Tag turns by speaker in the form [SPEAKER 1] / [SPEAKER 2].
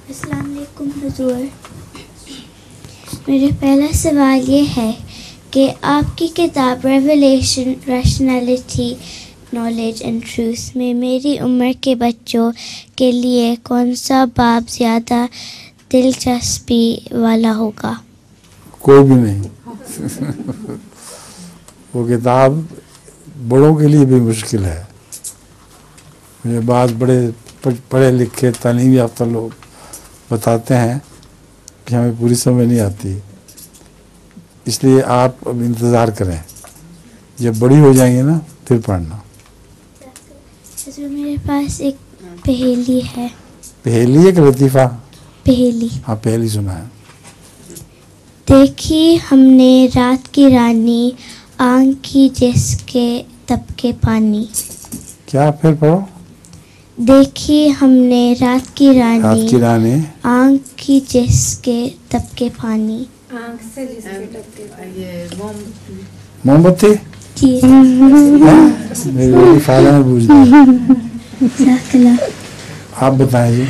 [SPEAKER 1] السلام علیکم حضور. میرا پہلا سوال یہ ہے کہ آپ کی کتاب revelation rationality knowledge and truth میں میری عمر کے بچوں کے لیے کون سا باب زیادہ دلچسپی والا ہوگا؟
[SPEAKER 2] کوئی بھی نہیں. وہ کتاب بڑوں کے لیے بھی مشکل ہے. مجھے بعض بڑے پڑھے لکھے تعلیم یافتہ لوگ بتاتے ہیں کہ ہمیں پوری سمجھ نہیں آتی، اس لیے آپ اب انتظار کریں، جب بڑی ہو جائیں گے نا پھر پڑھنا.
[SPEAKER 1] میرے پاس ایک پہیلی ہے.
[SPEAKER 2] پہیلی ہے کہ لطیفہ؟
[SPEAKER 1] پہیلی.
[SPEAKER 2] ہاں پہیلی سنا ہے.
[SPEAKER 1] دیکھی ہم نے رات کی رانی، آنکھ کی جس کے تب کے پانی.
[SPEAKER 2] کیا پھر پڑھو؟
[SPEAKER 1] دیکھی ہم نے رات کی
[SPEAKER 2] رات کی رانی،
[SPEAKER 1] آنکھ کی جس کے تب کے پانی.
[SPEAKER 3] آنکھ سے جس کے
[SPEAKER 2] موم بتی.
[SPEAKER 1] جی.
[SPEAKER 2] میری فائدہ میں پوچھ دیں.
[SPEAKER 1] جزاک اللہ.
[SPEAKER 2] آپ بتائیں جی.